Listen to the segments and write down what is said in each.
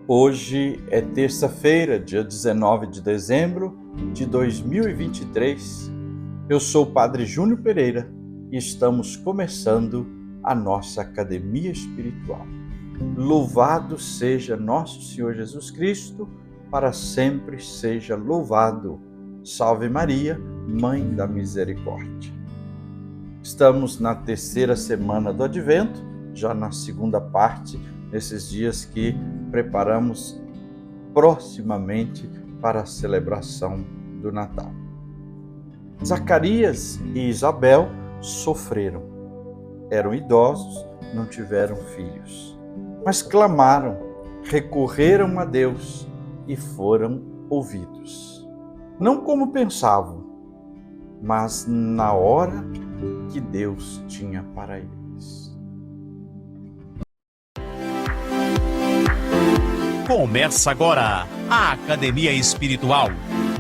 Hoje é terça-feira, dia 19 de dezembro de 2023. Eu sou o Padre Júnior Pereira e estamos começando a nossa Academia Espiritual. Louvado seja nosso Senhor Jesus Cristo, para sempre seja louvado. Salve Maria, Mãe da Misericórdia. Estamos na terceira semana do Advento, já na segunda parte, nesses dias que preparamos proximamente para a celebração do Natal. Zacarias e Isabel sofreram. Eram idosos, não tiveram filhos, mas clamaram, recorreram a Deus e foram ouvidos. Não como pensavam, mas na hora que Deus tinha para eles. Começa agora a Academia Espiritual.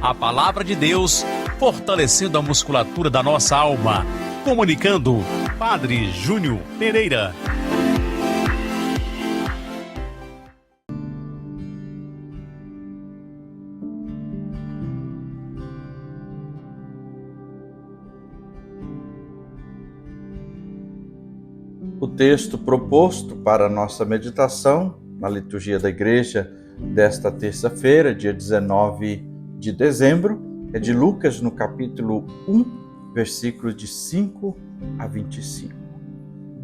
A Palavra de Deus fortalecendo a musculatura da nossa alma. Comunicando, Padre Júnior Pereira. O texto proposto para a nossa meditação na liturgia da igreja desta terça-feira, dia 19 de dezembro, é de Lucas, no capítulo 1, versículos de 5 a 25.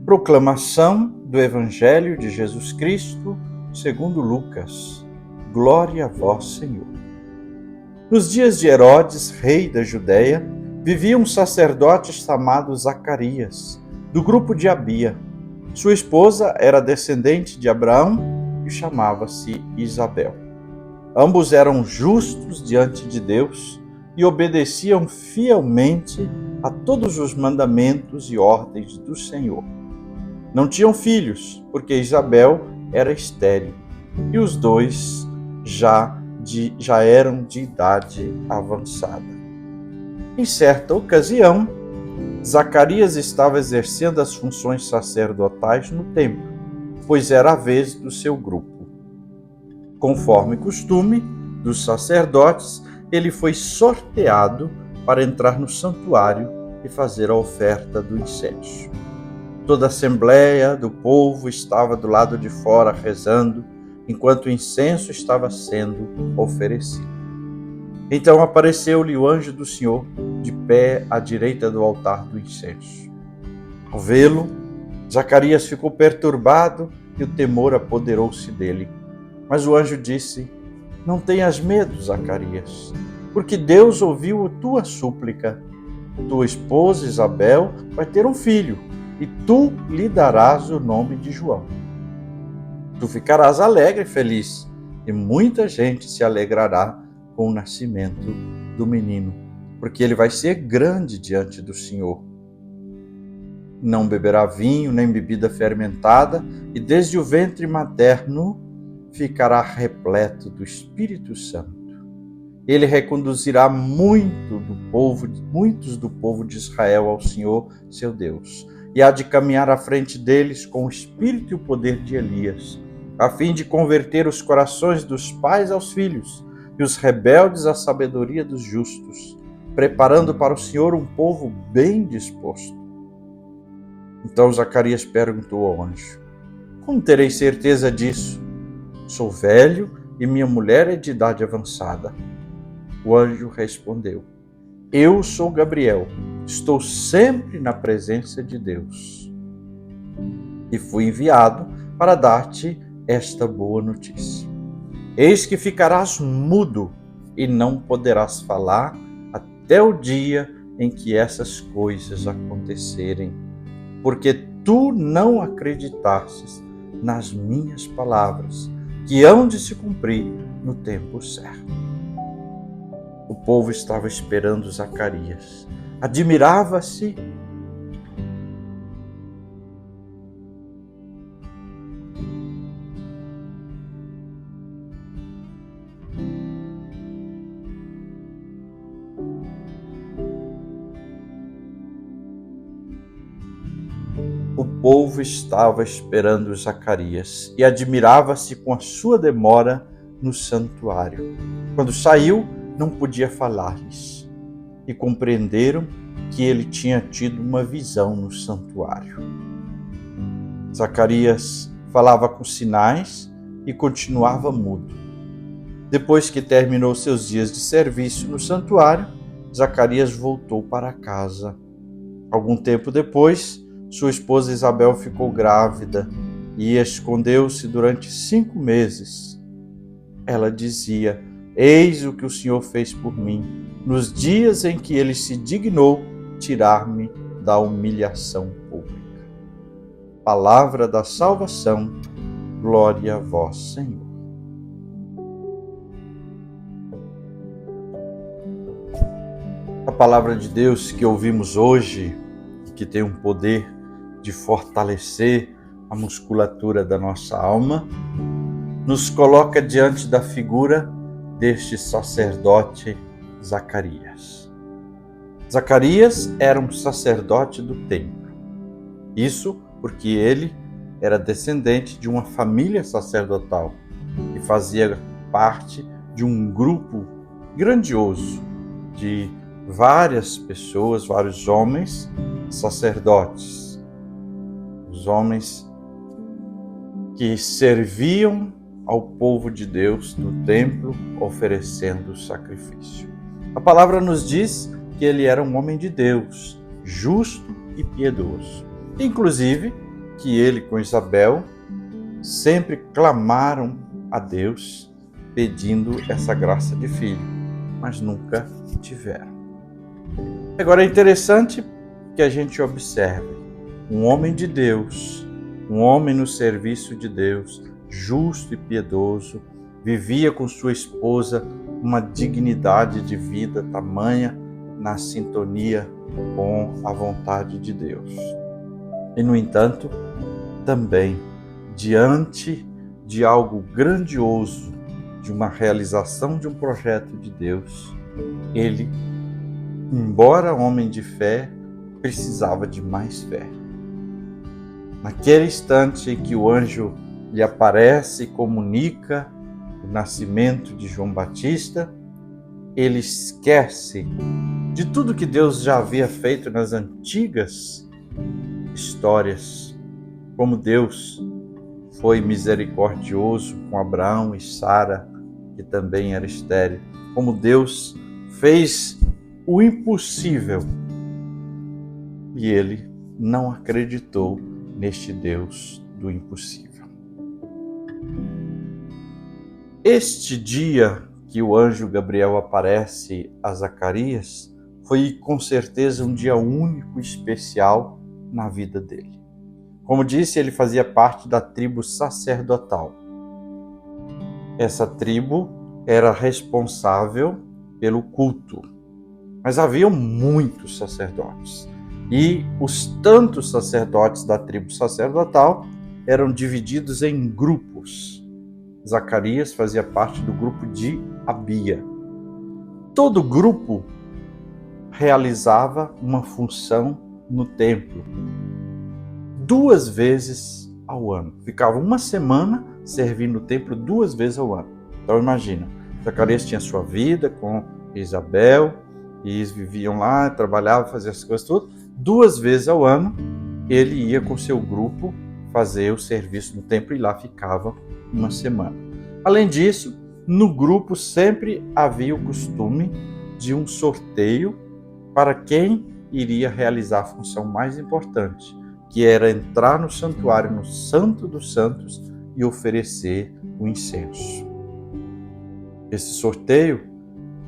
Proclamação do Evangelho de Jesus Cristo, segundo Lucas. Glória a vós, Senhor. Nos dias de Herodes, rei da Judéia, vivia um sacerdote chamado Zacarias, do grupo de Abia. Sua esposa era descendente de Abraão e chamava-se Isabel. Ambos eram justos diante de Deus e obedeciam fielmente a todos os mandamentos e ordens do Senhor. Não tinham filhos, porque Isabel era estéril, e os dois já eram de idade avançada. Em certa ocasião, Zacarias estava exercendo as funções sacerdotais no templo, pois era a vez do seu grupo. Conforme costume dos sacerdotes, ele foi sorteado para entrar no santuário e fazer a oferta do incenso. Toda a assembleia do povo estava do lado de fora rezando, enquanto o incenso estava sendo oferecido. Então apareceu-lhe o anjo do Senhor, de pé à direita do altar do incenso. Ao vê-lo, Zacarias ficou perturbado e o temor apoderou-se dele. Mas o anjo disse: Não tenhas medo, Zacarias, porque Deus ouviu a tua súplica. Tua esposa Isabel vai ter um filho, e tu lhe darás o nome de João. Tu ficarás alegre e feliz, e muita gente se alegrará com o nascimento do menino, porque ele vai ser grande diante do Senhor. Não beberá vinho nem bebida fermentada, e desde o ventre materno ficará repleto do Espírito Santo. Ele reconduzirá muitos do povo de Israel ao Senhor, seu Deus, e há de caminhar à frente deles com o espírito e o poder de Elias, a fim de converter os corações dos pais aos filhos e os rebeldes à sabedoria dos justos, preparando para o Senhor um povo bem disposto. Então Zacarias perguntou ao anjo: Como terei certeza disso? Sou velho e minha mulher é de idade avançada. O anjo respondeu: Eu sou Gabriel, estou sempre na presença de Deus e fui enviado para dar-te esta boa notícia. Eis que ficarás mudo e não poderás falar até o dia em que essas coisas acontecerem, porque tu não acreditastes nas minhas palavras, que hão de se cumprir no tempo certo. O povo estava esperando Zacarias. Admirava-se O povo estava esperando Zacarias e admirava-se com a sua demora no santuário. Quando saiu, não podia falar-lhes, e compreenderam que ele tinha tido uma visão no santuário. Zacarias falava com sinais e continuava mudo. Depois que terminou seus dias de serviço no santuário, Zacarias voltou para casa. Algum tempo depois, sua esposa Isabel ficou grávida e escondeu-se durante 5 meses. Ela dizia: "Eis o que o Senhor fez por mim, nos dias em que ele se dignou tirar-me da humilhação pública." Palavra da salvação, glória a vós, Senhor. A palavra de Deus que ouvimos hoje, que tem um poder de fortalecer a musculatura da nossa alma, nos coloca diante da figura deste sacerdote Zacarias. Zacarias era um sacerdote do templo. Isso porque ele era descendente de uma família sacerdotal e fazia parte de um grupo grandioso de várias pessoas, vários homens sacerdotes, os homens que serviam ao povo de Deus no templo, oferecendo sacrifício. A palavra nos diz que ele era um homem de Deus, justo e piedoso. Inclusive, que ele com Isabel sempre clamaram a Deus pedindo essa graça de filho, mas nunca tiveram. Agora é interessante que a gente observe um homem de Deus, um homem no serviço de Deus, justo e piedoso, vivia com sua esposa uma dignidade de vida tamanha na sintonia com a vontade de Deus. E, no entanto, também diante de algo grandioso, de uma realização de um projeto de Deus, ele, embora homem de fé, precisava de mais fé. Naquele instante em que o anjo lhe aparece e comunica o nascimento de João Batista, ele esquece de tudo que Deus já havia feito nas antigas histórias, como Deus foi misericordioso com Abraão e Sara, que também era estéril, como Deus fez o impossível. E ele não acreditou neste Deus do impossível. Este dia que o anjo Gabriel aparece a Zacarias foi com certeza um dia único e especial na vida dele. Como disse, ele fazia parte da tribo sacerdotal. Essa tribo era responsável pelo culto, mas haviam muitos sacerdotes. E os tantos sacerdotes da tribo sacerdotal eram divididos em grupos. Zacarias fazia parte do grupo de Abia. Todo grupo realizava uma função no templo 2 vezes ao ano. Ficava uma semana servindo o templo 2 vezes ao ano. Então imagina, Zacarias tinha sua vida com Isabel, e eles viviam lá, trabalhavam, faziam as coisas tudo. 2 vezes ao ano, ele ia com seu grupo fazer o serviço no templo e lá ficava uma semana. Além disso, no grupo sempre havia o costume de um sorteio para quem iria realizar a função mais importante, que era entrar no santuário, no Santo dos Santos, e oferecer o incenso. Esse sorteio,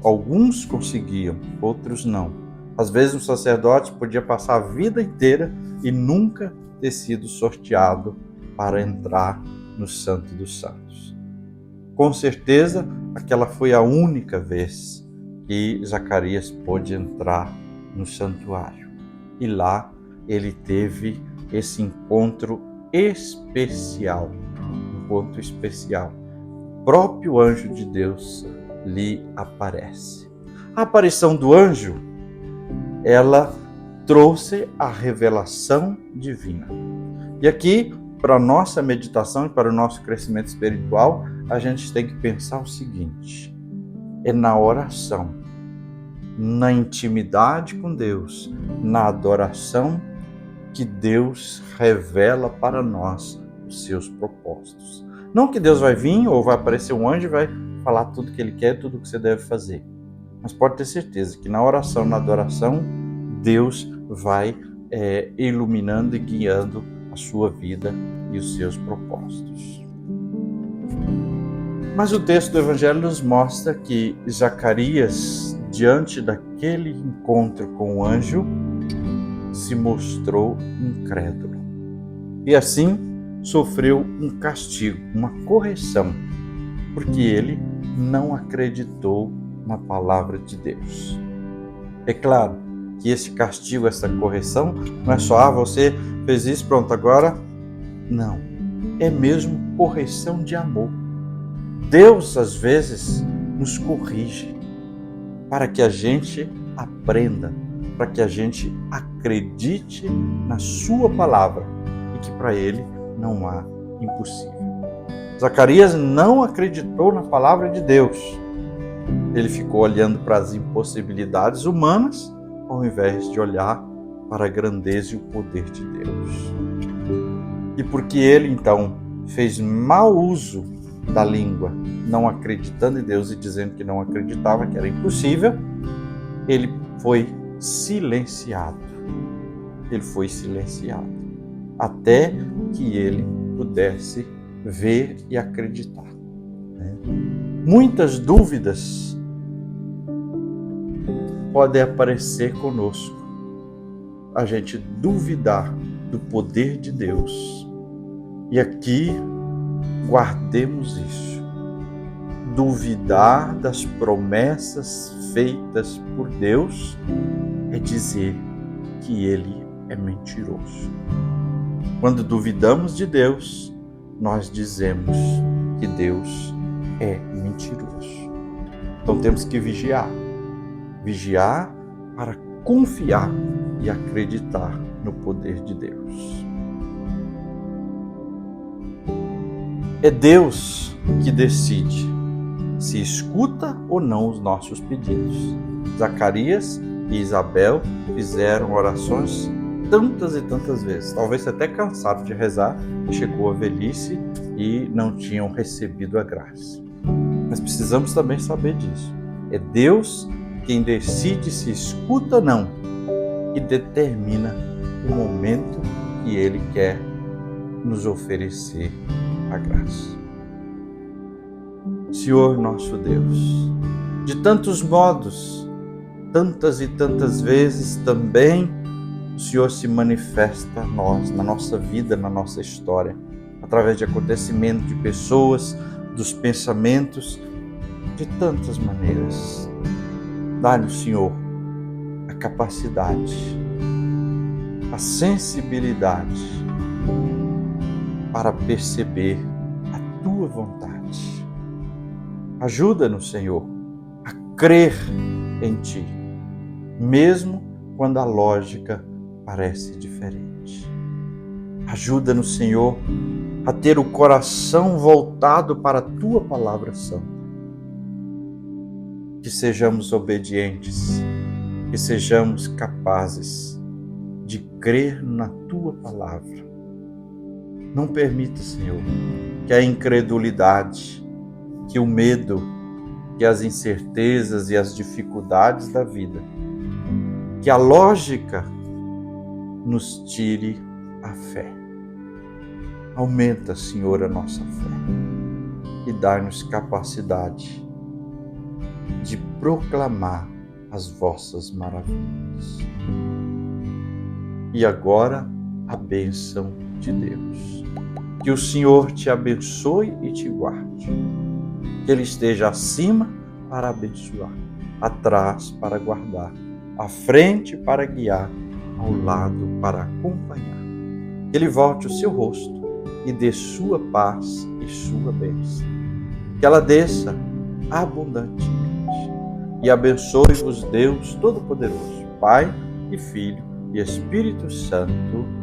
alguns conseguiam, outros não. Às vezes um sacerdote podia passar a vida inteira e nunca ter sido sorteado para entrar no Santo dos Santos. Com certeza, aquela foi a única vez que Zacarias pôde entrar no santuário. E lá ele teve esse encontro especial. O próprio anjo de Deus lhe aparece. A aparição do anjo, ela trouxe a revelação divina. E aqui, para a nossa meditação e para o nosso crescimento espiritual, a gente tem que pensar o seguinte: é na oração, na intimidade com Deus, na adoração, que Deus revela para nós os seus propósitos. Não que Deus vai vir ou vai aparecer um anjo e vai falar tudo que Ele quer, tudo que você deve fazer. Mas pode ter certeza que na oração, na adoração, Deus vai iluminando e guiando a sua vida e os seus propósitos. Mas o texto do Evangelho nos mostra que Zacarias, diante daquele encontro com o anjo, se mostrou incrédulo. E assim sofreu um castigo, uma correção, porque ele não acreditou na palavra de Deus. É claro que esse castigo, essa correção, não é só, você fez isso, pronto, agora. Não, é mesmo correção de amor. Deus, às vezes, nos corrige para que a gente aprenda, para que a gente acredite na sua palavra e que para ele não há impossível. Zacarias não acreditou na palavra de Deus. Ele ficou olhando para as impossibilidades humanas ao invés de olhar para a grandeza e o poder de Deus. E porque ele, então, fez mau uso da língua, não acreditando em Deus e dizendo que não acreditava, que era impossível, ele foi silenciado. Ele foi silenciado até que ele pudesse ver e acreditar. Muitas dúvidas podem aparecer conosco. A gente duvidar do poder de Deus. E aqui, guardemos isso. Duvidar das promessas feitas por Deus é dizer que Ele é mentiroso. Quando duvidamos de Deus, nós dizemos que Deus é mentiroso. Então temos que vigiar. Vigiar para confiar e acreditar no poder de Deus. É Deus que decide se escuta ou não os nossos pedidos. Zacarias e Isabel fizeram orações tantas e tantas vezes, talvez até cansados de rezar, chegou a velhice e não tinham recebido a graça. Mas precisamos também saber disso. É Deus quem decide se escuta ou não e determina o momento que Ele quer nos oferecer a graça. Senhor nosso Deus, de tantos modos, tantas e tantas vezes também o Senhor se manifesta a nós, na nossa vida, na nossa história, através de acontecimentos, de pessoas, dos pensamentos, de tantas maneiras. Dá-nos, Senhor, a capacidade, a sensibilidade para perceber a Tua vontade. Ajuda-nos, Senhor, a crer em Ti, mesmo quando a lógica parece diferente. Ajuda-nos, Senhor, a ter o coração voltado para a Tua palavra santa. Que sejamos obedientes, que sejamos capazes de crer na Tua palavra. Não permita, Senhor, que a incredulidade, que o medo, que as incertezas e as dificuldades da vida, que a lógica nos tire a fé. Aumenta, Senhor, a nossa fé e dá-nos capacidade de proclamar as vossas maravilhas. E agora, a bênção de Deus. Que o Senhor te abençoe e te guarde. Que Ele esteja acima para abençoar, atrás para guardar, à frente para guiar, ao lado para acompanhar. Que Ele volte o seu rosto e dê sua paz e sua bênção. Que ela desça abundantemente e abençoe-vos Deus Todo-Poderoso, Pai e Filho e Espírito Santo.